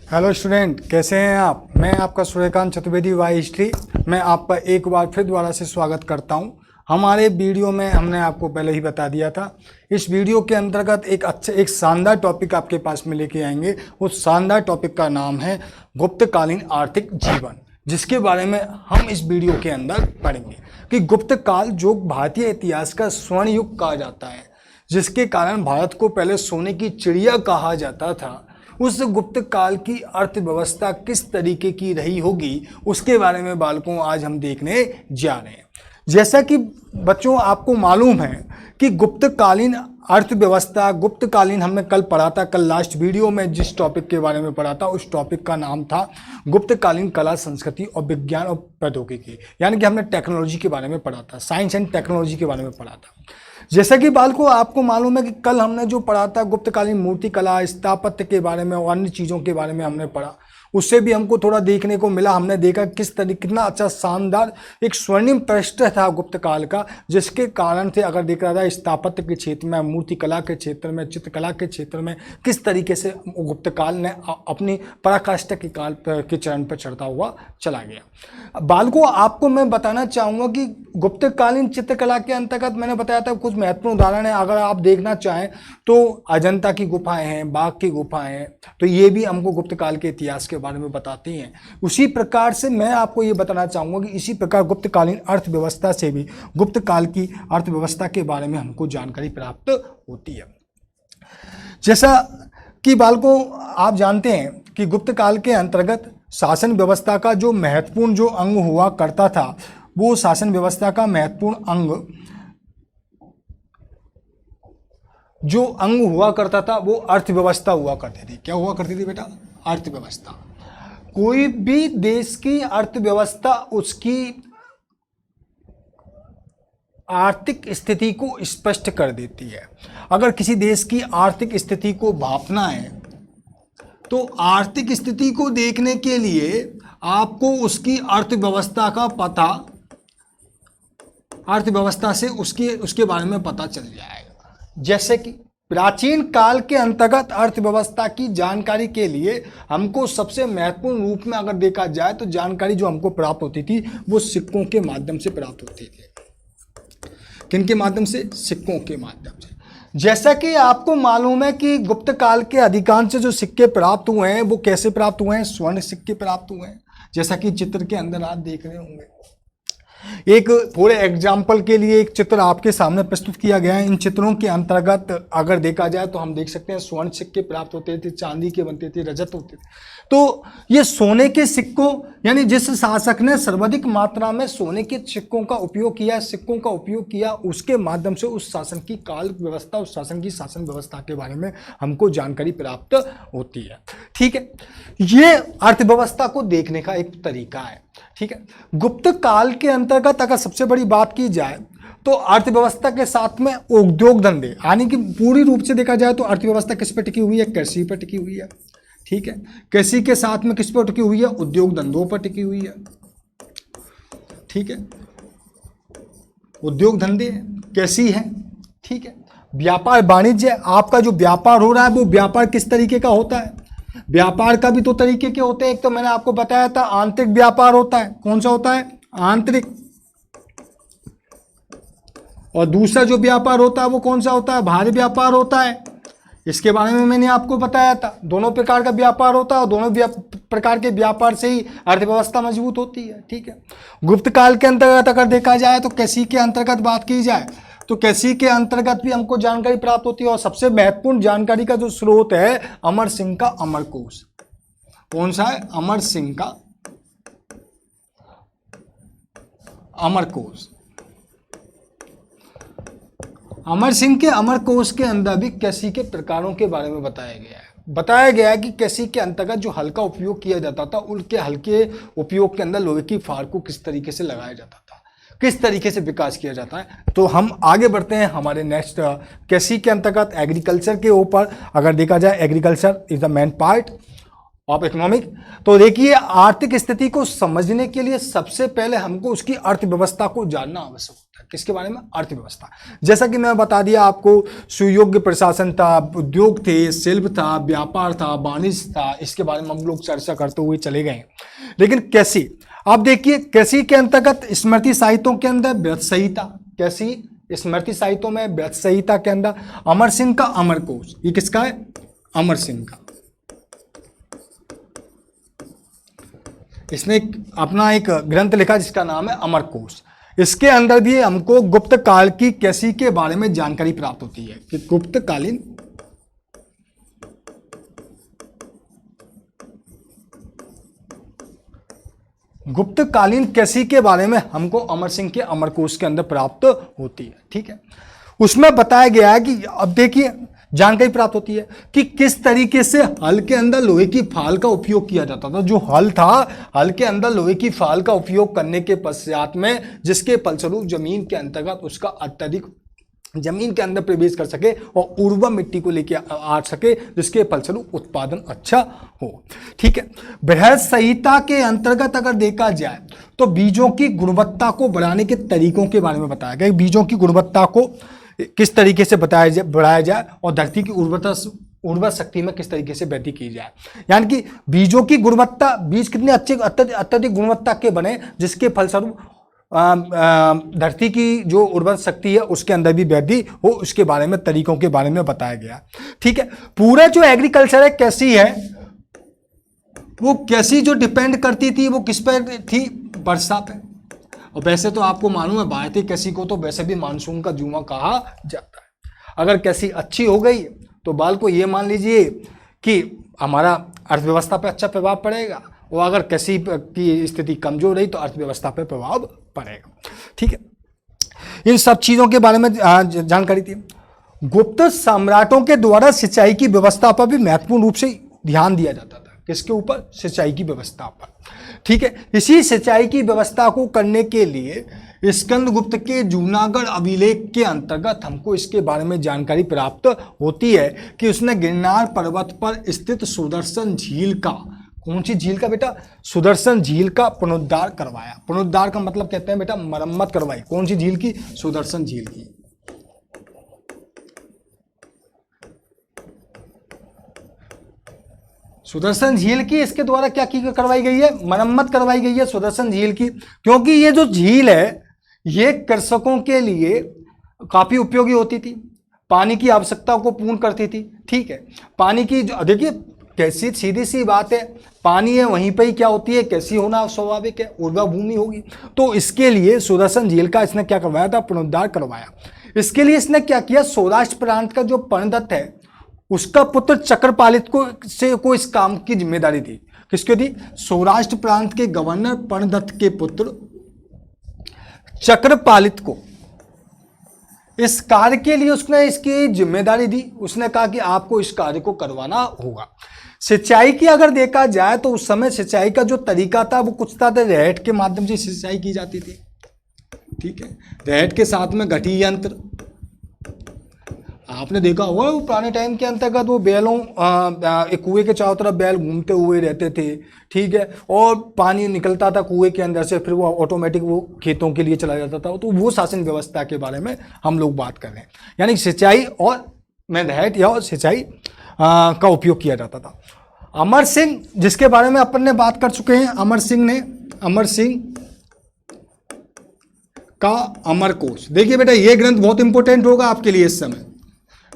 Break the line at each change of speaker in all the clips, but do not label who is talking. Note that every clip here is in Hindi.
हेलो स्टूडेंट, कैसे हैं आप। मैं आपका सूर्यकांत चतुर्वेदी वाई हिस्ट्री। मैं आपका एक बार फिर दोबारा से स्वागत करता हूं। हमारे वीडियो में हमने आपको पहले ही बता दिया था। इस वीडियो के अंतर्गत एक शानदार टॉपिक आपके पास में लेके आएंगे। उस शानदार टॉपिक का नाम है गुप्तकालीन आर्थिक जीवन, जिसके बारे में हम इस वीडियो के अंदर पढ़ेंगे कि गुप्त काल जो भारतीय इतिहास का स्वर्ण युग कहा जाता है, जिसके कारण भारत को पहले सोने की चिड़िया कहा जाता था, उस गुप्त काल की अर्थव्यवस्था किस तरीके की रही होगी, उसके बारे में बालकों आज हम देखने जा रहे हैं। जैसा कि बच्चों आपको मालूम है कि गुप्तकालीन अर्थव्यवस्था, गुप्तकालीन हमने कल पढ़ा था। कल लास्ट वीडियो में जिस टॉपिक के बारे में पढ़ा था, उस टॉपिक का नाम था गुप्तकालीन कला, संस्कृति और विज्ञान और प्रौद्योगिकी, यानी कि हमने टेक्नोलॉजी के बारे में पढ़ा था, साइंस एंड टेक्नोलॉजी के बारे में पढ़ा था। जैसा कि बालकों आपको मालूम है कि कल हमने जो पढ़ा था गुप्तकालीन मूर्ति कला, स्थापत्य के बारे में और अन्य चीज़ों के बारे में हमने पढ़ा, उससे भी हमको थोड़ा देखने को मिला। हमने देखा किस तरीके कितना अच्छा शानदार एक स्वर्णिम पृष्ठ था गुप्त काल का, जिसके कारण से अगर देख रहा था स्थापत्य के क्षेत्र में, मूर्ति कला के क्षेत्र में, चित्रकला के क्षेत्र में किस तरीके से गुप्त काल ने अपनी पराकाष्ठा के काल के चरण पर चढ़ता हुआ चला गया। बालकों आपको मैं बताना चाहूँगा कि गुप्तकालीन चित्रकला के अंतर्गत मैंने बताया था कुछ महत्वपूर्ण उदाहरण है। अगर आप देखना चाहें तो अजंता की गुफाएं हैं, बाघ की गुफाएं हैं, तो ये भी हमको गुप्त काल के इतिहास के बारे में बताती हैं। उसी प्रकार से मैं आपको ये बताना चाहूँगा कि इसी प्रकार गुप्तकालीन अर्थव्यवस्था से भी गुप्त काल की अर्थव्यवस्था के बारे में हमको जानकारी प्राप्त होती है। जैसा कि बालकों आप जानते हैं कि गुप्त काल के अंतर्गत शासन व्यवस्था का जो महत्वपूर्ण जो अंग हुआ करता था, वो शासन व्यवस्था का महत्वपूर्ण अंग हुआ करता था वो अर्थव्यवस्था हुआ करती थी। क्या हुआ करती थी बेटा? अर्थव्यवस्था। कोई भी देश की अर्थव्यवस्था उसकी आर्थिक स्थिति को स्पष्ट कर देती है। अगर किसी देश की आर्थिक स्थिति को भांपना है तो आर्थिक स्थिति को देखने के लिए आपको उसकी अर्थव्यवस्था का पता, अर्थव्यवस्था से उसके बारे में पता चल जाएगा। जैसे कि प्राचीन काल के अंतर्गत अर्थव्यवस्था की जानकारी के लिए हमको सबसे महत्वपूर्ण रूप में अगर देखा जाए तो जानकारी जो हमको प्राप्त होती थी वो सिक्कों के माध्यम से प्राप्त होती थी। किनके माध्यम से? सिक्कों के माध्यम से। जैसा कि आपको मालूम है कि गुप्त काल के अधिकांश जो सिक्के प्राप्त हुए हैं वो कैसे प्राप्त हुए हैं? स्वर्ण सिक्के प्राप्त हुए हैं, जैसा कि चित्र के अंदर आप देख रहे होंगे। एक थोड़े एग्जाम्पल के लिए एक चित्र आपके सामने प्रस्तुत किया गया है। इन चित्रों के अंतर्गत अगर देखा जाए तो हम देख सकते हैं स्वर्ण सिक्के प्राप्त होते थे, चांदी के बनते थे, रजत होते थे। तो ये सोने के सिक्कों, यानी जिस शासक ने सर्वाधिक मात्रा में सोने के सिक्कों का उपयोग किया, उसके माध्यम से उस शासन की काल व्यवस्था, उस शासन की शासन व्यवस्था के बारे में हमको जानकारी प्राप्त होती है। ठीक है, ये अर्थव्यवस्था को देखने का एक तरीका है। ठीक है, गुप्त काल के अंतर्गत अगर सबसे बड़ी बात की जाए तो अर्थव्यवस्था के साथ में उद्योग धंधे, यानी कि पूरी रूप से देखा जाए तो अर्थव्यवस्था किस पर टिकी हुई है? कृषि पर टिकी हुई है। ठीक है, कृषि के साथ में किस पर टिकी हुई है? उद्योग धंधों पर टिकी हुई है। ठीक है, उद्योग धंधे, कृषि है। ठीक है, व्यापार वाणिज्य, आपका जो व्यापार हो रहा है वो व्यापार किस तरीके का होता है? व्यापार का भी दो तरीके के होते हैं। एक तो मैंने आपको बताया था आंतरिक व्यापार होता है। कौन सा होता है? आंतरिक। और दूसरा जो व्यापार होता है वो कौन सा होता है? बाहरी व्यापार होता है। इसके बारे में मैंने आपको बताया था। दोनों प्रकार का व्यापार होता है और दोनों प्रकार के व्यापार से ही अर्थव्यवस्था मजबूत होती है। ठीक है, गुप्त काल के अंतर्गत अगर देखा जाए तो कृषि के अंतर्गत बात की जाए तो कृषि के अंतर्गत भी हमको जानकारी प्राप्त होती है। और सबसे महत्वपूर्ण जानकारी का जो स्रोत है अमर सिंह का अमरकोश। कौन सा है? अमर सिंह का अमरकोश। अमर सिंह के अमरकोश के अंदर भी कृषि के प्रकारों के बारे में बताया गया है कि कृषि के अंतर्गत जो हल का उपयोग किया जाता था, उनके हल्के उपयोग के अंदर लोहे की फार को किस तरीके से लगाया जाता था, किस तरीके से विकास किया जाता है। तो हम आगे बढ़ते हैं हमारे नेक्स्ट कृषि के अंतर्गत एग्रीकल्चर के ऊपर। अगर देखा जाए agriculture is the main part of economic. तो देखिए, आर्थिक स्थिति को समझने के लिए सबसे पहले हमको उसकी अर्थव्यवस्था को जानना आवश्यक होता है। किसके बारे में? अर्थव्यवस्था। जैसा कि मैं बता दिया आपको, सुयोग्य प्रशासन था, उद्योग थे, शिल्प था, व्यापार था, वाणिज्य था, इसके बारे में हम लोग चर्चा करते हुए चले गए। लेकिन कैसी, आप देखिए कैसी के अंतर्गत स्मृति साहित्यों के अंदर व्रत संहिता, कैसी स्मृति साहित्यों में व्रत संहिता के अंदर अमर सिंह का अमरकोश, ये किसका है? अमर सिंह का। इसने अपना एक ग्रंथ लिखा जिसका नाम है अमरकोश। इसके अंदर भी हमको गुप्त काल की कैसी के बारे में जानकारी प्राप्त होती है कि गुप्तकालीन कैसी के बारे में हमको अमर सिंह के अमरकोश के अंदर प्राप्त होती है। ठीक है, उसमें बताया गया है कि अब देखिए जानकारी प्राप्त होती है कि किस तरीके से हल के अंदर लोहे की फाल का उपयोग किया जाता था। जो हल था, हल के अंदर लोहे की फाल का उपयोग करने के पश्चात में जिसके फलस्वरूप जमीन के अंतर्गत उसका अत्यधिक जमीन के अंदर प्रवेश कर सके और उर्वर मिट्टी को लेके आ सके, जिसके फलस्वरूप उत्पादन अच्छा हो। ठीक है, बृहद संहिता के अंतर्गत अगर देखा जाए तो बीजों की गुणवत्ता को बढ़ाने के तरीकों के बारे में बताया गया। बीजों की गुणवत्ता को किस तरीके से बढ़ाया जाए और धरती की उर्वर शक्ति में किस तरीके से वृद्धि की जाए। यानी कि बीजों की गुणवत्ता, बीज कितने अच्छे अत्यधिक गुणवत्ता के बने जिसके फलस्वरूप धरती की जो उर्वर शक्ति है उसके अंदर भी वृद्धि हो, उसके बारे में तरीकों के बारे में बताया गया। ठीक है, पूरा जो एग्रीकल्चर है कैसी है, वो कैसी जो डिपेंड करती थी वो किस पर थी? वर्षा पे। और वैसे तो आपको मालूम है भारतीय कृषि को तो वैसे भी मानसून का जुआ कहा जाता है। अगर कृषि अच्छी हो गई तो बाल को ये मान लीजिए कि हमारा अर्थव्यवस्था पर अच्छा प्रभाव पड़ेगा, और अगर कृषि की स्थिति कमजोर रही तो अर्थव्यवस्था पर प्रभाव पड़ेगा। ठीक है, इन सब चीजों के बारे में जानकारी थी। गुप्त सम्राटों के द्वारा सिंचाई की व्यवस्था पर भी महत्वपूर्ण रूप से ध्यान दिया जाता था। किसके ऊपर? सिंचाई की व्यवस्था पर। ठीक है, इसी सिंचाई की व्यवस्था को करने के लिए स्कंदगुप्त के जूनागढ़ अभिलेख के अंतर्गत हमको इसके बारे में जानकारी प्राप्त होती है कि उसने गिरनार पर्वत पर स्थित सुदर्शन झील का, कौन सी झील का बेटा? सुदर्शन झील का पुनरुद्धार करवाया। पुनरुद्धार का मतलब कहते हैं बेटा मरम्मत करवाई। कौन सी झील की? सुदर्शन झील की। सुदर्शन झील की इसके द्वारा क्या की करवाई गई है? मरम्मत करवाई गई है सुदर्शन झील की, क्योंकि ये जो झील है ये कृषकों के लिए काफी उपयोगी होती थी, पानी की आवश्यकता को पूर्ण करती थी। ठीक है, पानी की देखिए कैसी सीधी सी बात है, पानी है वहीं पे ही क्या होती है, कैसी होना स्वाभाविक है, उर्वर भूमि होगी। तो इसके लिए सुदर्शन झील का इसने क्या करवाया था? पुनरुद्धार करवाया। इसके लिए इसने क्या किया? सौराष्ट्र प्रांत का जो पर्णदत्त है उसका पुत्र चक्रपालित को इस काम की जिम्मेदारी थी। किसको दी? सौराष्ट्र प्रांत के गवर्नर पर्णदत्त के पुत्र चक्रपालित को इस कार्य के लिए उसने इसकी जिम्मेदारी दी। उसने कहा कि आपको इस कार्य को करवाना होगा। सिंचाई की अगर देखा जाए तो उस समय सिंचाई का जो तरीका था वो कुछ था, रहट के माध्यम से सिंचाई की जाती थी। ठीक है, रहट के साथ में गठी यंत्र, आपने देखा होगा वो पुराने टाइम के अंतर्गत वो बैलों एक कुएं के चारों तरफ बैल घूमते हुए रहते थे। ठीक है, और पानी निकलता था कुएं के अंदर से, फिर वो ऑटोमेटिक वो खेतों के लिए चला जाता था। तो वो शासन व्यवस्था के बारे में हम लोग बात कर रहे हैं, यानी सिंचाई और में रहट या सिंचाई का उपयोग किया जाता था। अमर सिंह जिसके बारे में अपन ने बात कर चुके हैं, अमर सिंह का अमरकोश। देखिए बेटा ये ग्रंथ बहुत इंपॉर्टेंट होगा आपके लिए इस समय।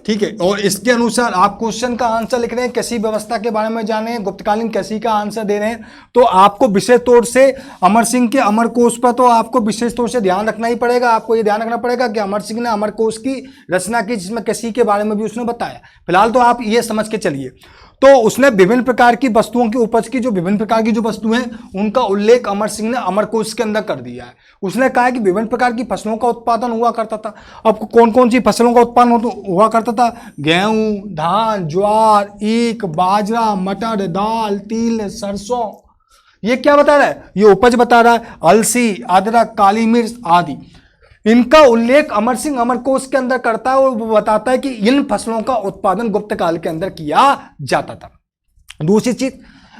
ठीक है, और इसके अनुसार आप क्वेश्चन का आंसर लिख रहे हैं, कैसी व्यवस्था के बारे में जाने हैं, गुप्तकालीन कैसी का आंसर दे रहे हैं, तो आपको विशेष तौर से अमर सिंह के अमरकोश पर तो आपको विशेष तौर से ध्यान रखना ही पड़ेगा। आपको ये ध्यान रखना पड़ेगा कि अमर सिंह ने अमरकोश की रचना की जिसमें कैसी के बारे में भी उसने बताया। फिलहाल तो आप ये समझ के चलिए। तो उसने विभिन्न प्रकार की वस्तुओं की उपज की जो विभिन्न प्रकार की जो वस्तुएं उनका उल्लेख अमर सिंह ने अमरकोश के अंदर कर दिया है। उसने कहा कि विभिन्न प्रकार की फसलों का उत्पादन हुआ करता था। अब कौन कौन सी फसलों का उत्पादन हुआ करता था? गेहूं, धान, ज्वार, ईख, बाजरा, मटर, दाल, तिल, सरसों। ये क्या बता रहा है? ये उपज बता रहा है। अलसी, अदरक, काली मिर्च आदि, इनका उल्लेख अमर सिंह अमरकोश के अंदर करता है और वो बताता है कि इन फसलों का उत्पादन गुप्त काल के अंदर किया जाता था। दूसरी चीज,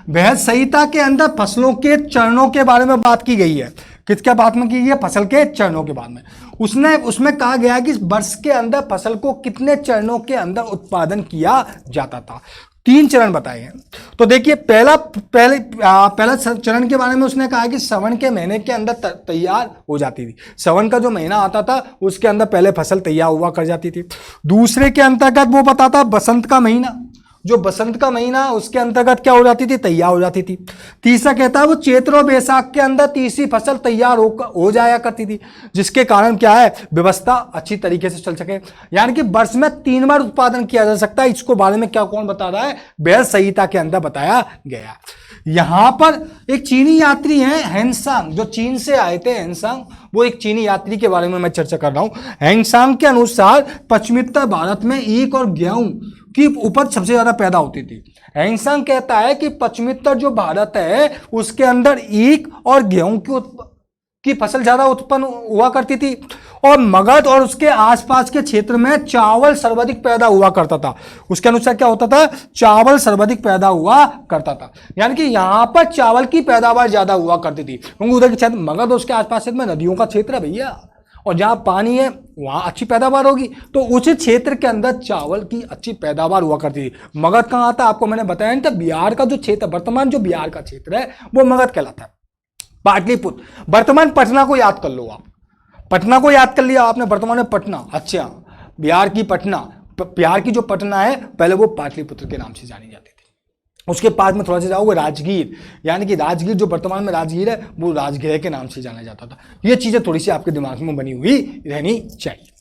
बृहद संहिता के अंदर फसलों के चरणों के बारे में बात की गई है किसके बाद में की गई? फसल के चरणों के बाद में। उसमें कहा गया कि वर्ष के अंदर फसल को कितने चरणों के अंदर उत्पादन किया जाता था। 3 चरण बताए हैं। तो देखिए पहला चरण के बारे में उसने कहा कि श्रवण के महीने के अंदर तैयार हो जाती थी। श्रवण का जो महीना आता था उसके अंदर पहले फसल तैयार हुआ कर जाती थी। दूसरे के अंतर्गत वो बताता बसंत का महीना, जो बसंत का महीना उसके अंतर्गत क्या हो जाती थी? तैयार हो जाती थी। तीसरा कहता है वो चैत्र और बैसाख के अंदर तीसरी फसल तैयार हो जाया करती थी, जिसके कारण क्या है? व्यवस्था अच्छी तरीके से चल सके। यानी कि वर्ष में 3 बार उत्पादन किया जा सकता है। इसको बारे में क्या कौन बता रहा है? वेद संहिता के अंदर बताया गया। यहां पर एक चीनी यात्री हैं हेंगसांग, जो चीन से आए थे हेंगसांग, वो एक चीनी यात्री के बारे में मैं चर्चा कर रहा हूं। हेंगसांग के अनुसार पश्चिमोत्तर भारत में ईख और गेहूं की उपज सबसे ज्यादा पैदा होती थी। हेंगसांग कहता है कि पश्चिमोत्तर जो भारत है उसके अंदर ईख और गेहूं की फसल ज्यादा उत्पन्न हुआ करती थी, और मगध और उसके आसपास के क्षेत्र में चावल सर्वाधिक पैदा हुआ करता था। उसके अनुसार क्या होता था? चावल सर्वाधिक पैदा हुआ करता था। यानी कि यहां पर चावल की पैदावार ज्यादा हुआ करती थी, क्योंकि उधर के क्षेत्र मगध और उसके आसपास में नदियों का क्षेत्र है भैया, और जहां पानी है वहां अच्छी पैदावार होगी। तो उस क्षेत्र के अंदर चावल की अच्छी पैदावार हुआ करती थी। मगध कहां आता? आपको मैंने बताया नहीं था, बिहार का जो क्षेत्र, वर्तमान जो बिहार का क्षेत्र है वो मगध कहलाता है। पाटलिपुत्र, वर्तमान पटना को याद कर लो आप, पटना को याद कर लिया आपने, वर्तमान में पटना। अच्छा, बिहार की पटना, बिहार की जो पटना है पहले वो पाटलिपुत्र के नाम से जानी जाती थी। उसके पास में थोड़ा सा जाओगे राजगीर, यानी कि राजगीर जो वर्तमान में राजगीर है वो राजगीर के नाम से जाना जाता था। ये चीजें थोड़ी सी आपके दिमाग में बनी हुई रहनी चाहिए।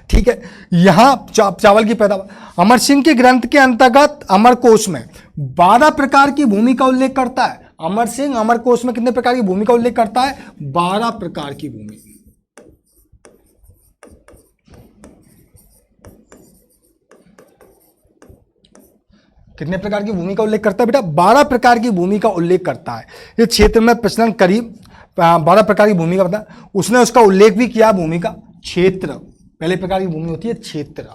ठीक है, यहां चावल की पैदावार अमर सिंह के ग्रंथ के अंतर्गत अमरकोश में 12 प्रकार की भूमि का उल्लेख करता है। अमर सिंह अमरकोश में कितने प्रकार की भूमि का उल्लेख करता है? 12 प्रकार की भूमि। कितने प्रकार की भूमि का उल्लेख करता है बेटा? 12 प्रकार की भूमि का उल्लेख करता है। इस क्षेत्र में प्रचलन करीब 12 प्रकार की भूमि का बता, उसने उसका उल्लेख भी किया। भूमि का क्षेत्र, पहले प्रकार की भूमि होती है क्षेत्र।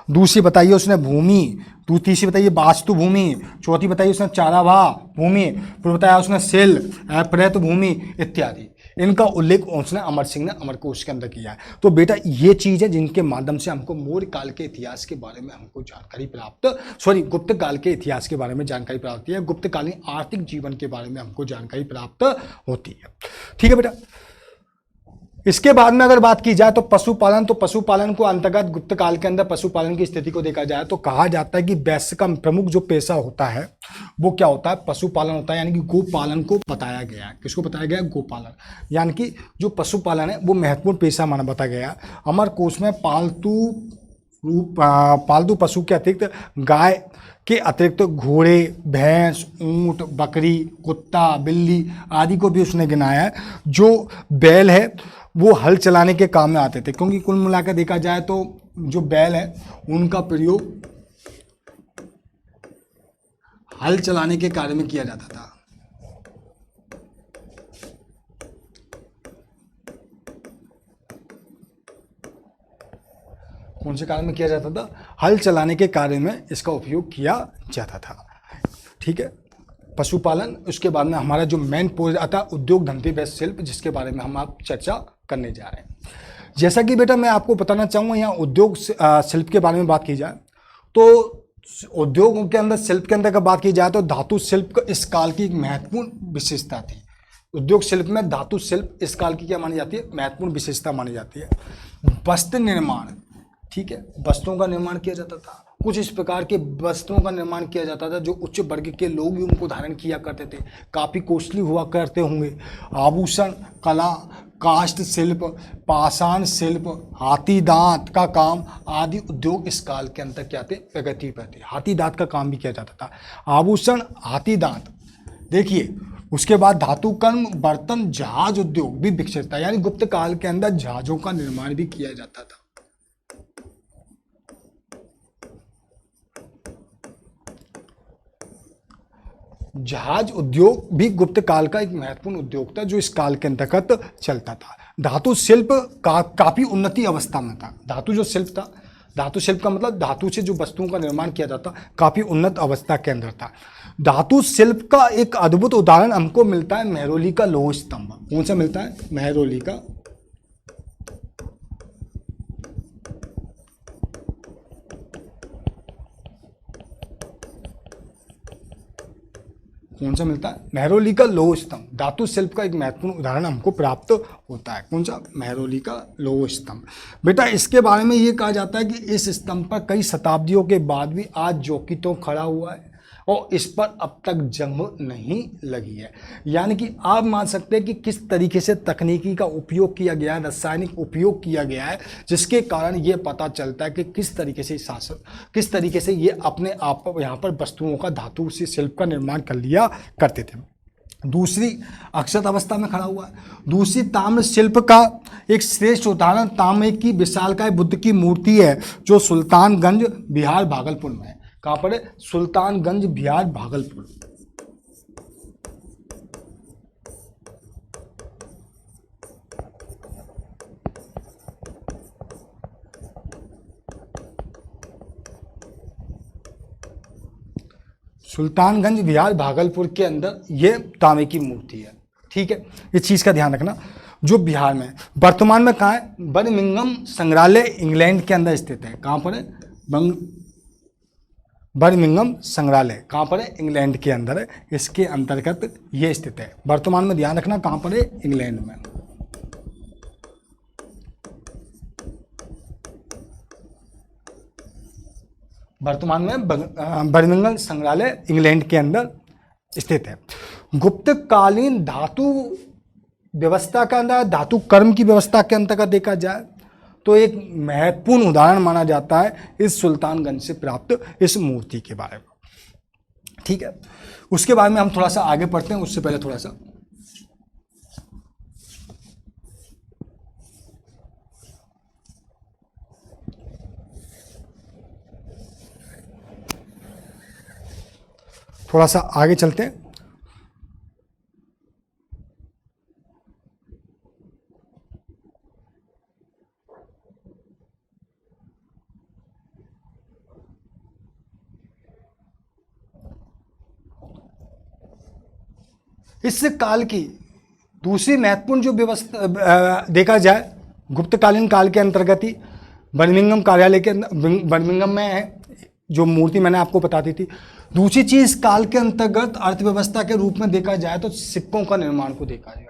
दूसरी बताइए उसने भूमि, तीसरी बताइए वास्तु भूमि, चौथी बताइए उसने चारावाह भूमि, फिर बताया उसने सेल प्रयत भूमि इत्यादि। इनका उल्लेख उसने अमर सिंह ने अमरकोश के अंदर किया है। तो बेटा ये चीज है जिनके माध्यम से हमको मौर्य काल के इतिहास के बारे में हमको जानकारी प्राप्त, गुप्त काल के इतिहास के बारे में जानकारी प्राप्त होती है, गुप्तकालीन आर्थिक जीवन के बारे में हमको जानकारी प्राप्त होती है। ठीक है बेटा, इसके बाद में अगर बात की जाए तो पशुपालन, तो पशुपालन को अंतर्गत गुप्त काल के अंदर पशुपालन की स्थिति को देखा जाए तो कहा जाता है कि वैश्य का प्रमुख जो पेशा होता है वो क्या होता है? पशुपालन होता है। यानी कि गोपालन को बताया गया है। किसको बताया गया? गोपालन। यानी कि जो पशुपालन है वो महत्वपूर्ण पेशा माना बताया गया। अमरकोश में पालतू पशु के अतिरिक्त गाय के अतिरिक्त घोड़े, भैंस, ऊंट, बकरी, कुत्ता, बिल्ली आदि को भी उसने गिनाया है। जो बैल है वो हल चलाने के काम में आते थे, क्योंकि कुल मिलाकर देखा जाए तो जो बैल है उनका प्रयोग हल चलाने के कार्य में किया जाता था। कौन से कार्य में किया जाता था? हल चलाने के कार्य में इसका उपयोग किया जाता था। ठीक है, पशुपालन। उसके बाद में हमारा जो मेन पोज आता है उद्योग, धंधे, व्यवसाय, शिल्प, जिसके बारे में हम आप चर्चा करने जा रहे हैं। जैसा कि बेटा मैं आपको बताना चाहूँगा, यहाँ उद्योग शिल्प के बारे में बात की जाए तो उद्योगों के अंदर, शिल्प के अंदर का बात की जाए तो धातु शिल्प इस काल की एक महत्वपूर्ण विशेषता थी। उद्योग शिल्प में धातु शिल्प इस काल की क्या मानी जाती है? महत्वपूर्ण विशेषता मानी जाती है। वस्त्र निर्माण, ठीक है, वस्त्रों का निर्माण किया जाता था। कुछ इस प्रकार के वस्त्रों का निर्माण किया जाता था जो उच्च वर्ग के लोग भी उनको धारण किया करते थे, काफ़ी कॉस्टली हुआ करते होंगे। आभूषण कला, काष्ठ शिल्प, पाषाण शिल्प, हाथी दांत का काम आदि उद्योग इस काल के अंदर क्या थे? प्रगति पर थे। हाथी दांत का काम भी किया जाता था। आभूषण, हाथी दांत। देखिए उसके बाद धातु कर्म, बर्तन, जहाज उद्योग भी विकसित था। यानी गुप्त काल के अंदर जहाजों का निर्माण भी किया जाता था। जहाज उद्योग भी गुप्त काल का एक महत्वपूर्ण उद्योग था जो इस काल के अंतर्गत चलता था। धातु शिल्प काफी उन्नति अवस्था में था। धातु जो शिल्प था, धातु शिल्प का मतलब धातु से जो वस्तुओं का निर्माण किया जाता काफी उन्नत अवस्था के अंदर था। धातु शिल्प का एक अद्भुत उदाहरण हमको मिलता है मेहरौली का लौह स्तंभ। कौन सा मिलता है? मेहरौली का कौन सा मिलता है? मेहरौली का लौह स्तंभ धातु शिल्प का एक महत्वपूर्ण उदाहरण हमको प्राप्त होता है। कौन सा? मेहरौली का लौह स्तंभ। बेटा इसके बारे में ये कहा जाता है कि इस स्तंभ पर कई शताब्दियों के बाद भी आज जो की तो खड़ा हुआ है और इस पर अब तक जंग नहीं लगी है। यानी कि आप मान सकते हैं कि किस तरीके से तकनीकी का उपयोग किया गया है, रासायनिक उपयोग किया गया है, जिसके कारण ये पता चलता है कि किस तरीके से शासक, किस तरीके से ये अपने आप यहाँ पर वस्तुओं का धातु से शिल्प का निर्माण कर लिया करते थे। दूसरी अक्षत अवस्था में खड़ा हुआ है। दूसरी ताम्र शिल्प का एक श्रेष्ठ उदाहरण तांबे की विशालकाय बुद्ध की मूर्ति है, जो सुल्तानगंज बिहार भागलपुर में है। कहाँ पर है? सुल्तानगंज बिहार भागलपुर। सुल्तानगंज बिहार भागलपुर के अंदर ये तांबे की मूर्ति है। ठीक है, इस चीज़ का ध्यान रखना। जो बिहार में वर्तमान में कहाँ है? बर्मिंघम संग्रहालय इंग्लैंड के अंदर स्थित है। कहाँ पर है? बर्मिंघम संग्रहालय कहाँ पर है? इंग्लैंड के अंदर है। इसके अंतर्गत ये स्थित है। वर्तमान में ध्यान रखना कहाँ पर है? इंग्लैंड में। वर्तमान में बर्मिंघम संग्रहालय इंग्लैंड के अंदर स्थित है। गुप्तकालीन धातु व्यवस्था का अंदर, धातु कर्म की व्यवस्था के अंतर्गत देखा जाए तो एक महत्वपूर्ण उदाहरण माना जाता है इस सुल्तानगंज से प्राप्त इस मूर्ति के बारे में। ठीक है, उसके बारे में हम थोड़ा सा आगे पढ़ते हैं। उससे पहले थोड़ा सा आगे चलते हैं। इस काल की दूसरी महत्वपूर्ण जो व्यवस्था देखा जाए गुप्तकालीन काल के अंतर्गत ही बर्मिंघम कार्यालय के बर्मिंघम में है जो मूर्ति मैंने आपको बता दी थी। दूसरी चीज काल के अंतर्गत अर्थव्यवस्था के रूप में देखा जाए तो सिक्कों का निर्माण को देखा जाए।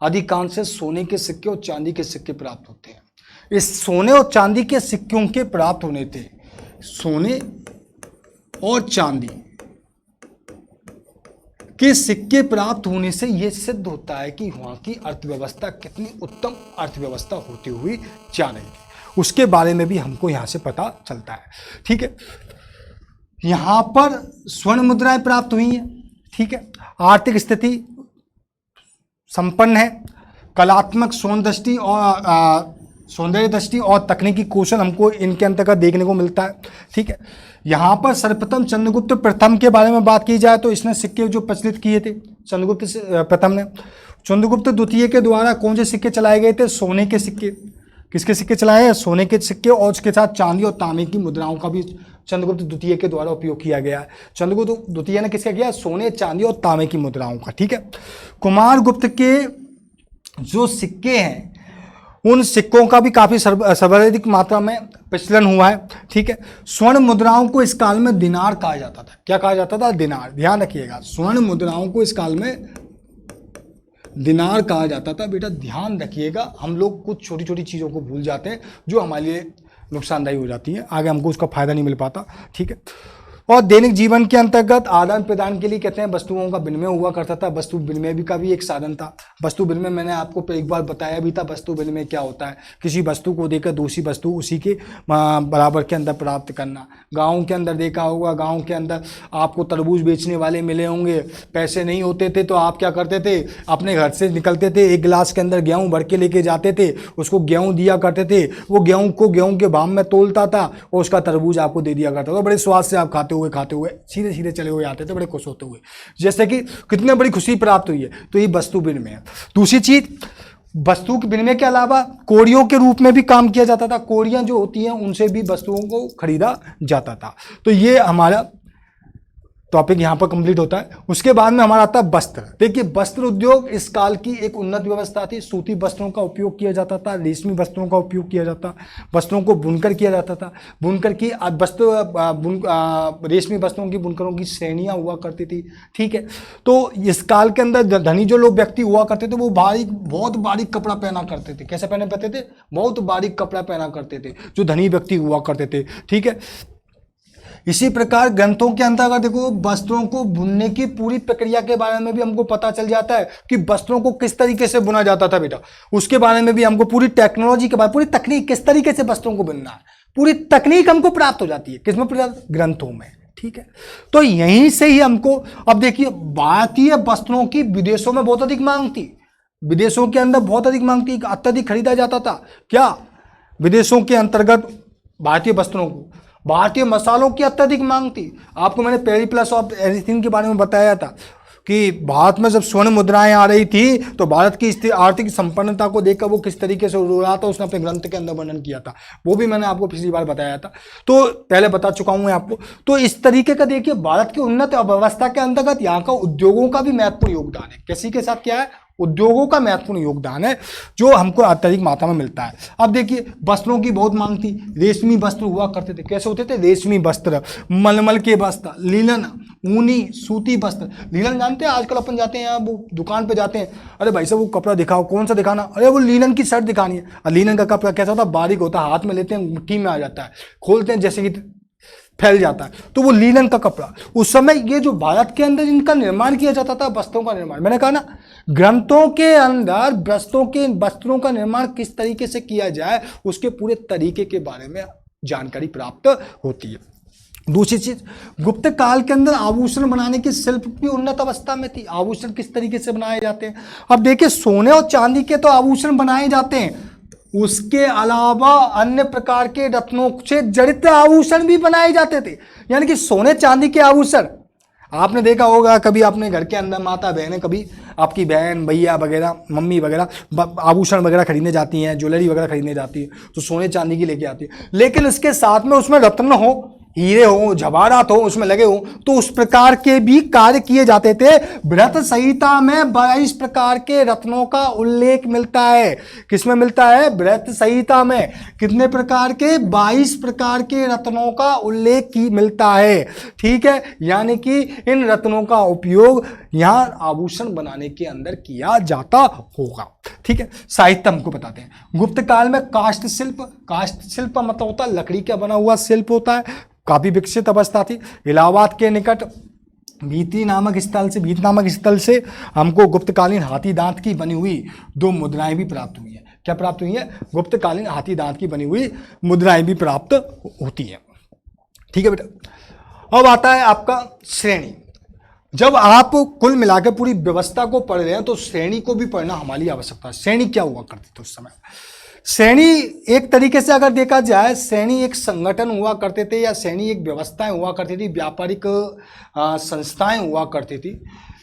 अधिकांश सोने के सिक्के और चांदी के सिक्के प्राप्त होते हैं। इस सोने और चांदी के सिक्कों के प्राप्त होने थे, सोने और चांदी के सिक्के प्राप्त होने से यह सिद्ध होता है कि वहां की अर्थव्यवस्था कितनी उत्तम अर्थव्यवस्था होती हुई जा रही थी। उसके बारे में भी हमको यहां से पता चलता है। ठीक है, यहां पर स्वर्ण मुद्राएं प्राप्त हुई हैं। ठीक है, आर्थिक स्थिति संपन्न है। कलात्मक सौंदर्य दृष्टि और तकनीकी कौशल हमको इनके अंतर्गत देखने को मिलता है। ठीक है, यहाँ पर सर्वप्रथम चंद्रगुप्त प्रथम के बारे में बात की जाए तो इसने सिक्के जो प्रचलित किए थे चंद्रगुप्त प्रथम ने। चंद्रगुप्त द्वितीय के द्वारा कौन से सिक्के चलाए गए थे? सोने के सिक्के। किसके सिक्के चलाए हैं? सोने के सिक्के, और उसके साथ चांदी और तांबे की मुद्राओं का भी चंद्रगुप्त द्वितीय के द्वारा उपयोग किया गया है। चंद्रगुप्त द्वितीय ने किसका किया? सोने, चांदी और तांबे की मुद्राओं का। ठीक है, कुमार गुप्त के जो सिक्के हैं उन सिक्कों का भी काफ़ी सर्वाधिक मात्रा में प्रचलन हुआ है। ठीक है, स्वर्ण मुद्राओं को इस काल में दिनार कहा जाता था। क्या कहा जाता था? दिनार। ध्यान रखिएगा, स्वर्ण मुद्राओं को इस काल में दिनार कहा जाता था। बेटा ध्यान रखिएगा, हम लोग कुछ छोटी छोटी चीज़ों को भूल जाते हैं जो हमारे लिए नुकसानदायी हो जाती है, आगे हमको उसका फायदा नहीं मिल पाता। ठीक है, और दैनिक जीवन के अंतर्गत आदान प्रदान के लिए कहते हैं वस्तुओं का विनिमय हुआ करता था। वस्तु विनिमय भी का भी एक साधन था। वस्तु विनिमय मैंने आपको एक बार बताया भी था। वस्तु विनिमय क्या होता है? किसी वस्तु को देकर दूसरी वस्तु उसी के बराबर के अंदर प्राप्त करना। गाँव के अंदर देखा होगा, गाँव के अंदर आपको तरबूज बेचने वाले मिले होंगे। पैसे नहीं होते थे तो आप क्या करते थे? अपने घर से निकलते थे, एक गिलास के अंदर गेहूँ भर के लेके जाते थे, उसको गेहूँ दिया करते थे। वो गेहूँ को गेहूँ के भाव में तोलता था और उसका तरबूज आपको दे दिया करता था। बड़े स्वाद से आप खाते हुए सीधे सीधे चले हुए आते थे, बड़े खुश होते हुए, जैसे कि कितने बड़ी खुशी प्राप्त हुई है। तो ये वस्तु विनिमय है। दूसरी चीज, वस्तु के विनिमय के अलावा कोड़ियों के रूप में भी काम किया जाता था। कोड़ियां जो होती हैं उनसे भी वस्तुओं को खरीदा जाता था। तो ये हमारा टॉपिक यहाँ पर कंप्लीट होता है। उसके बाद में हमारा आता है वस्त्र। देखिए वस्त्र उद्योग इस काल की एक उन्नत व्यवस्था थी। सूती वस्त्रों का उपयोग किया जाता था, रेशमी वस्त्रों का उपयोग किया जाता, वस्त्रों को बुनकर किया जाता था। बुनकर की रेशमी वस्त्रों की बुनकरों की श्रेणियां हुआ करती थी। ठीक है, तो इस काल के अंदर धनी जो लोग व्यक्ति हुआ करते थे वो बहुत बारीक कपड़ा पहना करते थे। कैसे पहने करते थे? बहुत बारीक कपड़ा पहना करते थे जो धनी व्यक्ति हुआ करते थे। ठीक है, इसी प्रकार ग्रंथों के अंदर अगर देखो वस्त्रों को बुनने की पूरी प्रक्रिया के बारे में भी हमको पता चल जाता है कि वस्त्रों को किस तरीके से बुना जाता था बेटा। उसके बारे में भी हमको पूरी टेक्नोलॉजी के बारे, पूरी तकनीक, किस तरीके से वस्त्रों को बुनना है, पूरी तकनीक हमको प्राप्त हो जाती है। किसमें प्राप्त? ग्रंथों में। ठीक है, तो यहीं से ही हमको, अब देखिए भारतीय वस्त्रों की विदेशों में बहुत अधिक मांग थी। विदेशों के अंदर बहुत अधिक मांग थी, अत्यधिक खरीदा जाता था। क्या? विदेशों के अंतर्गत भारतीय वस्त्रों को, भारतीय मसालों की अत्यधिक मांग थी। आपको मैंने पेरिप्लस ऑफ एवरीथिंग के बारे में बताया था कि भारत में जब स्वर्ण मुद्राएं आ रही थी तो भारत की आर्थिक संपन्नता को देखकर वो किस तरीके से उड़ रहा था, उसने अपने ग्रंथ के अंदर वर्णन किया था। वो भी मैंने आपको पिछली बार बताया था, तो पहले बता चुका हूं मैं आपको। तो इस तरीके का देखिए भारत की उन्नत अर्थव्यवस्था के अंतर्गत यहाँ का उद्योगों का भी महत्वपूर्ण योगदान है। किसी के साथ क्या है? उद्योगों का महत्वपूर्ण योगदान है जो हमको अत्यधिक मात्रा में मिलता है। अब देखिए वस्त्रों की बहुत मांग थी। रेशमी वस्त्र हुआ करते थे। कैसे होते थे? रेशमी वस्त्र, मलमल के वस्त्र, लिनन, ऊनी, सूती वस्त्र। लिनन जानते हैं? आजकल अपन जाते हैं वो दुकान पे जाते हैं, अरे भाई साहब वो कपड़ा दिखाओ, कौन सा दिखाना? अरे वो लिनन की शर्ट दिखानी है। और लिनन का कपड़ा कैसा होता है? बारीक होता है, हाथ में लेते हैं मुट्ठी में आ जाता है, खोलते हैं जैसे कि फैल जाता है, तो वो लिनन का कपड़ा। उस समय ये जो भारत के अंदर इनका निर्माण किया जाता था, वस्त्रों का निर्माण, मैंने कहा ना ग्रंथों के अंदर वस्त्रों का निर्माण किस तरीके से किया जाए उसके पूरे तरीके के बारे में जानकारी प्राप्त होती है। दूसरी चीज, गुप्त काल के अंदर आभूषण बनाने की शिल्प भी उन्नत अवस्था में थी। आभूषण किस तरीके से बनाए जाते हैं? अब देखिए सोने और चांदी के तो आभूषण बनाए जाते हैं, उसके अलावा अन्य प्रकार के रत्नों से जड़ित आभूषण भी बनाए जाते थे। यानी कि सोने चांदी के आभूषण आपने देखा होगा, कभी अपने घर के अंदर माता बहनें, कभी आपकी बहन भैया वगैरह, मम्मी वगैरह आभूषण वगैरह खरीदने जाती हैं, ज्वेलरी वगैरह खरीदने जाती है तो सोने चांदी की लेके आती है, लेकिन इसके साथ में उसमें रत्न हो, हीरे हो, जवाहरात हो, उसमें लगे हो, तो उस प्रकार के भी कार्य किए जाते थे। बृहत संहिता में 22 प्रकार के रत्नों का उल्लेख मिलता है। किसमें मिलता है? बृहत संहिता में। कितने प्रकार के? 22 प्रकार के रत्नों का उल्लेख मिलता है। ठीक है, यानी कि इन रत्नों का उपयोग यहां आभूषण बनाने के अंदर किया जाता होगा। ठीक है, साहित्य हमको बताते हैं। गुप्त काल में काष्ठ शिल्प का मतलब होता है लकड़ी का बना हुआ शिल्प होता है, काफी विकसित अवस्था थी। इलाहाबाद के निकट भीत नामक स्थल से हमको गुप्तकालीन हाथी दांत की बनी हुई 2 मुद्राएं भी प्राप्त हुई है। क्या प्राप्त हुई है? गुप्तकालीन हाथी दांत की बनी हुई मुद्राएं भी प्राप्त होती है। ठीक है बेटा, अब आता है आपका श्रेणी। जब आप कुल मिलाकर पूरी व्यवस्था को पढ़ रहे हैं तो श्रेणी को भी पढ़ना हमारी आवश्यकता है। श्रेणी क्या हुआ करती थी उस समय? श्रेणी एक तरीके से अगर देखा जाए, श्रेणी एक संगठन हुआ करते थे या श्रेणी एक व्यवस्थाएं हुआ करती थी, व्यापारिक संस्थाएं हुआ करती थी।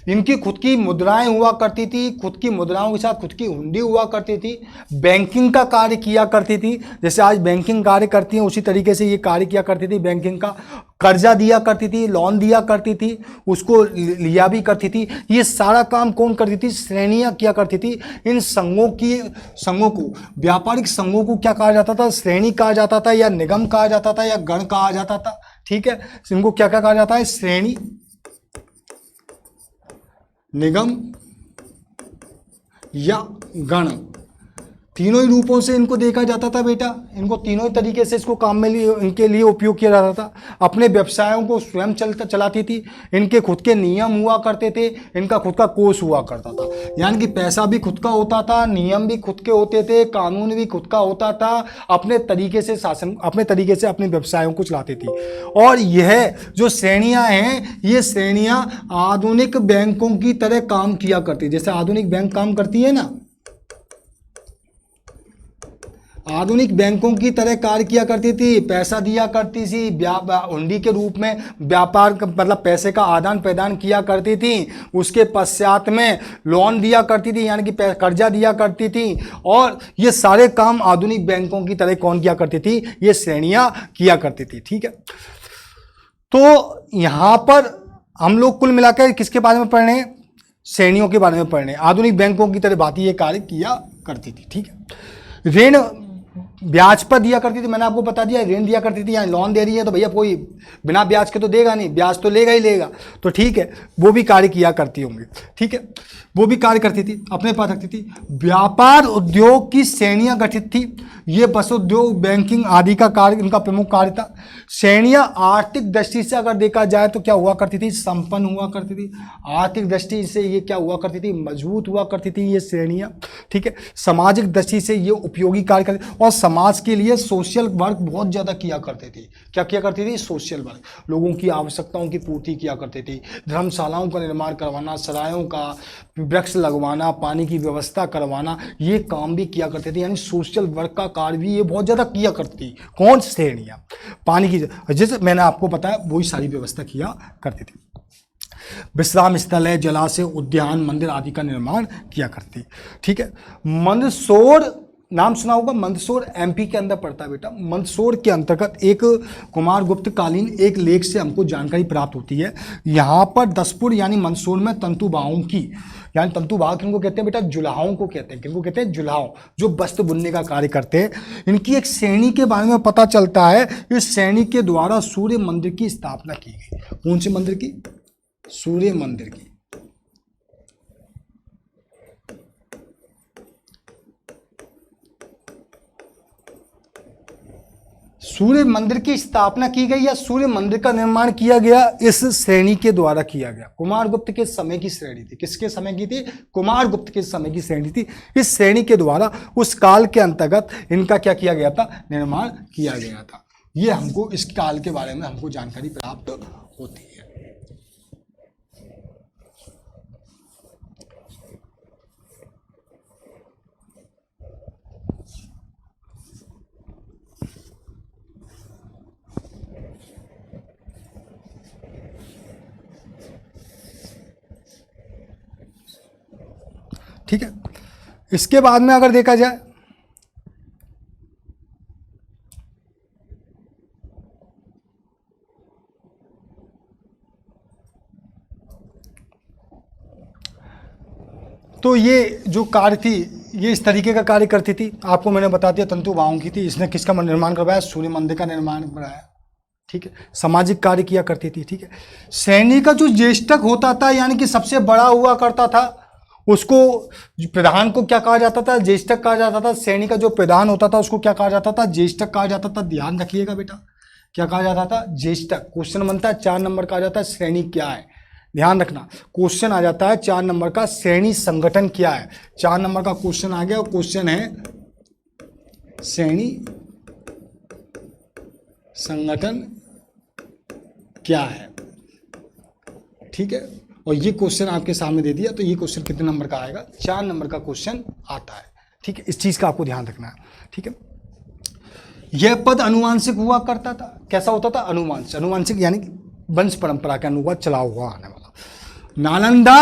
इनकी खुद की मुद्राएं हुआ करती थी, खुद की मुद्राओं के साथ खुद की हुंडी हुआ करती थी, बैंकिंग का कार्य किया करती थी। जैसे आज बैंकिंग कार्य करती हैं उसी तरीके से ये कार्य किया करती थी। बैंकिंग का कर्जा दिया करती थी, लोन दिया करती थी, उसको लिया भी करती थी। ये सारा काम कौन करती थी? श्रेणियां किया करती थी। इन संघों को, व्यापारिक संघों को क्या कहा जाता था? श्रेणी कहा जाता था, या निगम कहा जाता था, या गण कहा जाता था। ठीक है, इनको क्या क्या कहा जाता है? श्रेणी, निगम या गण। तीनों ही रूपों से इनको देखा जाता था बेटा। इनको तीनों ही तरीके से इसको काम में इनके लिए उपयोग किया जाता था। अपने व्यवसायों को स्वयं चलाती थी। इनके खुद के नियम हुआ करते थे, इनका खुद का कोष हुआ करता था। यानी कि पैसा भी खुद का होता था, नियम भी खुद के होते थे, कानून भी खुद का होता था। अपने तरीके से अपने व्यवसायों को चलाती थी। और यह जो श्रेणियां हैं, ये श्रेणियां आधुनिक बैंकों की तरह काम किया करती। जैसे आधुनिक बैंक काम करती है ना, आधुनिक बैंकों की तरह कार्य किया करती थी। पैसा दिया करती थी, हुंडी के रूप में व्यापार मतलब पैसे का आदान प्रदान किया करती थी। उसके पश्चात में लोन दिया करती थी, यानी कि कर्जा दिया करती थी। और ये सारे काम आधुनिक बैंकों की तरह कौन किया करती थी? ये श्रेणियां किया करती थी। ठीक है, तो यहां पर हम लोग कुल मिलाकर किसके बारे में पढ़ रहे हैं, श्रेणियों के बारे में पढ़ रहे हैं। आधुनिक बैंकों की तरह भांति ये कार्य किया करती थी। ठीक है, ऋण ब्याज पर दिया करती थी, मैंने आपको बता दिया ऋण दिया करती थी। यहाँ लोन दे रही है तो भैया कोई बिना ब्याज के तो देगा नहीं, ब्याज तो लेगा ही लेगा, तो ठीक है वो भी कार्य किया करती होंगी। ठीक है, वो भी कार्य करती थी, अपने पास रखती थी। व्यापार उद्योग की श्रेणियां गठित थी, ये बस उद्योग, बैंकिंग आदि का कार्य इनका प्रमुख कार्य था। श्रेणियां आर्थिक दृष्टि से अगर देखा जाए तो क्या हुआ करती थी, संपन्न हुआ करती थी। आर्थिक दृष्टि से ये क्या हुआ करती थी, मजबूत हुआ करती थी ये श्रेणियां। ठीक है, सामाजिक दृष्टि से ये उपयोगी कार्य करती, और समाज के लिए सोशल वर्क बहुत ज़्यादा किया करते थे। क्या किया करती थी, सोशल वर्क, लोगों की आवश्यकताओं की पूर्ति किया करते थे। धर्मशालाओं का निर्माण करवाना, सरायों का वृक्ष लगवाना, पानी की व्यवस्था करवाना, ये काम भी किया करते थे। यानी सोशल वर्क का कार्य भी ये बहुत ज़्यादा किया करती थी। कौन श्रेणियाँ, पानी की, जैसे मैंने आपको बताया वही सारी व्यवस्था किया करती थी। विश्राम स्थल है, जलाशय, उद्यान, मंदिर आदि का निर्माण किया करती। ठीक है, मंदसौर नाम सुना होगा, मंदसौर एमपी के अंदर पड़ता है बेटा। मंदसौर के अंतर्गत एक कुमार गुप्त कालीन एक लेख से हमको जानकारी प्राप्त होती है। यहाँ पर दसपुर यानी मंदसौर में तंतुबाहों की, यानी तंतुबाह किनको कहते हैं बेटा, जुलाहों को कहते हैं। किनको कहते हैं, जुलाहों, जो वस्त्र बुनने का कार्य करते हैं। इनकी एक श्रेणी के बारे में पता चलता है। इस श्रेणी के द्वारा सूर्य मंदिर की स्थापना की गई। कौन से मंदिर की, सूर्य मंदिर की। सूर्य मंदिर की स्थापना की गई या सूर्य मंदिर का निर्माण किया गया, इस श्रेणी के द्वारा किया गया। कुमार गुप्त के समय की श्रेणी थी। किसके समय की थी, कुमार गुप्त के समय की श्रेणी थी। इस श्रेणी के द्वारा उस काल के अंतर्गत इनका क्या किया गया था, निर्माण किया गया था। ये हमको इस काल के बारे में हमको जानकारी प्राप्त होती है। ठीक है, इसके बाद में अगर देखा जाए तो ये जो कार्य थी ये इस तरीके का कार्य करती थी। आपको मैंने बता दिया तंतुबाहों की थी। इसने किसका निर्माण करवाया, सूर्य मंदिर का निर्माण कराया। ठीक है, सामाजिक कार्य किया करती थी। ठीक है, श्रेणी का जो ज्येष्ठक होता था यानी कि सबसे बड़ा हुआ करता था, उसको प्रधान को क्या कहा जाता था, ज्येष्ठक कहा जाता था। श्रेणी का जो प्रधान होता था उसको क्या कहा जाता था, ज्येष्ठक कहा जाता था। ध्यान रखिएगा बेटा, क्या कहा जाता था, ज्येष्ठक। क्वेश्चन बनता है 4 नंबर का आ जाता है, श्रेणी क्या है। ध्यान रखना, क्वेश्चन आ जाता है 4 नंबर का, श्रेणी संगठन क्या है। 4 नंबर का क्वेश्चन आ गया और क्वेश्चन है श्रेणी संगठन क्या है। ठीक है, और ये क्वेश्चन आपके सामने दे दिया, तो ये क्वेश्चन कितने नंबर का आएगा, 4 नंबर का क्वेश्चन आता है। ठीक है, इस चीज का आपको ध्यान रखना है। ठीक है, यह पद अनुवांशिक हुआ करता था। कैसा होता था, अनुवांशिक। अनुवांशिक यानी वंश परंपरा के अनुसार चला हुआ आने वाला। नालंदा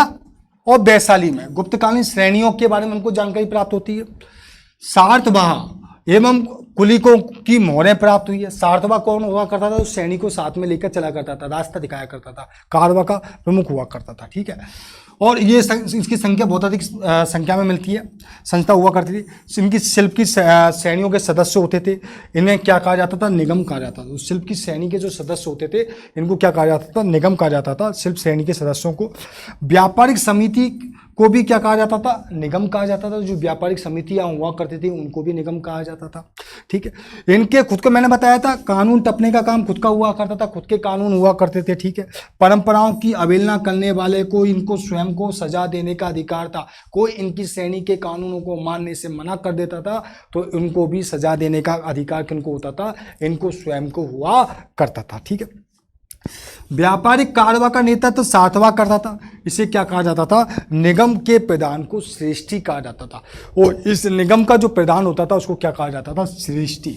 और वैशाली में गुप्तकालीन श्रेणियों के बारे में हमको जानकारी प्राप्त होती है। सातवाह एवं कुलिकों की मोहरें प्राप्त हुई है। सातवाह कौन हुआ करता था, उस श्रेणी को साथ में लेकर चला करता था, रास्ता दिखाया करता था, कारवा का प्रमुख हुआ करता था। ठीक है, और ये इसकी संख्या बहुत अधिक संख्या में मिलती है, संस्था हुआ करती थी। इनकी शिल्प की श्रेणियों के सदस्य होते थे, इन्हें क्या कहा जाता था, निगम कहा जाता था। शिल्प की श्रेणी के जो सदस्य होते थे इनको क्या कहा जाता था, निगम कहा जाता था। शिल्प श्रेणी के सदस्यों को व्यापारिक समिति को भी क्या कहा जाता था, निगम कहा जाता था। जो व्यापारिक समितियां हुआ करती थी उनको भी निगम कहा जाता था। ठीक है, इनके खुद को मैंने बताया था, कानून टपने का काम खुद का हुआ करता था, खुद के कानून हुआ करते थे। ठीक है, परंपराओं की अवहेलना करने वाले को इनको स्वयं को सजा देने का अधिकार था। कोई इनकी श्रेणी के कानूनों को मानने से मना कर देता था तो इनको भी सजा देने का अधिकार किनको होता था, इनको स्वयं को हुआ करता था। ठीक है, व्यापारिक कारवा का नेतृत्व सातवां करता था। इसे क्या कहा जाता था, निगम के प्रधान को श्रेष्ठी कहा जाता था। और इस निगम का जो प्रधान होता था उसको क्या कहा जाता था, श्रेष्ठी।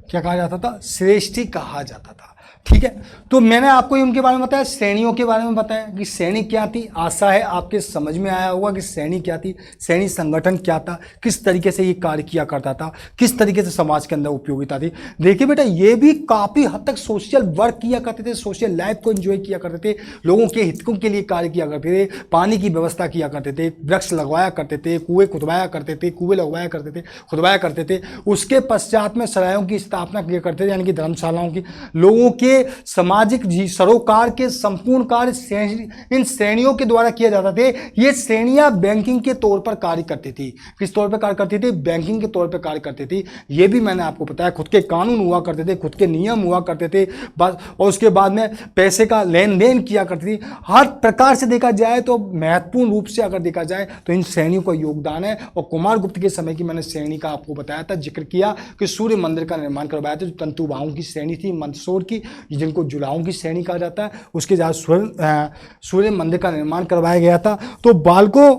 क्या कहा जाता था, श्रेष्ठी कहा जाता था। ठीक है। तो मैंने आपको उनके बारे में बताया, श्रेणियों के बारे में बताया कि श्रेणी क्या थी। आशा है आपके समझ में आया होगा कि श्रेणी क्या थी, श्रेणी संगठन क्या था, किस तरीके से ये कार्य किया करता था, किस तरीके से समाज के अंदर उपयोगिता थी। देखिए बेटा, ये भी काफ़ी हद तक सोशल वर्क किया करते थे, सोशल लाइफ को एंजॉय किया करते थे, लोगों के हितों के लिए कार्य किया करते थे, पानी की व्यवस्था किया करते थे, वृक्ष लगवाया करते थे, कुएँ खुदवाया करते थे, कुएँ लगवाया करते थे, खुदवाया करते थे। उसके पश्चात में सरायों की स्थापना किया करते थे, यानी कि धर्मशालाओं की। लोगों के सामाजिक सरोकार के संपूर्ण कार्य इन श्रेणियों के द्वारा किए जाते थे। ये श्रेणियां बैंकिंग के तौर पर कार्य करती थी। किस तौर पर कार्य करती थी? बैंकिंग के तौर पर कार्य करती थी। ये भी मैंने आपको बताया, खुद के कानून हुआ करते थे, खुद के नियम हुआ करते थे, बस। और उसके बाद में पैसे का लेन देन किया करती थी। हर प्रकार से देखा जाए तो महत्वपूर्ण रूप से अगर देखा जाए तो इन श्रेणियों का योगदान है। और कुमार गुप्त के समय की मैंने श्रेणी का आपको बताया था, जिक्र किया कि सूर्य मंदिर का निर्माण करवाया था, जो तंतुबाहों की श्रेणी थी, मंदसौर की, जिनको जुलाहों की श्रेणी कहा जाता है, उसके जहाँ सूर्य मंदिर का निर्माण करवाया गया था। तो बालकों,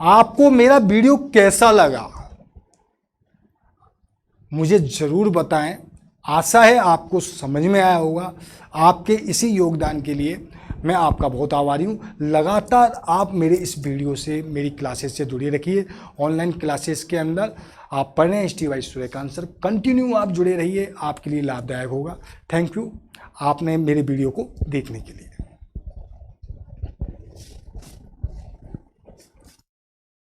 आपको मेरा वीडियो कैसा लगा मुझे जरूर बताएं। आशा है आपको समझ में आया होगा। आपके इसी योगदान के लिए मैं आपका बहुत आभारी हूँ। लगातार आप मेरे इस वीडियो से, मेरी क्लासेस से जुड़े रखिए। ऑनलाइन क्लासेस के अंदर आप पढ़ रहे हैं ST Y Suryakant sir, continue आप जुड़े रहिए, आपके लिए लाभदायक होगा। थैंक यू आपने मेरे वीडियो को देखने के लिए।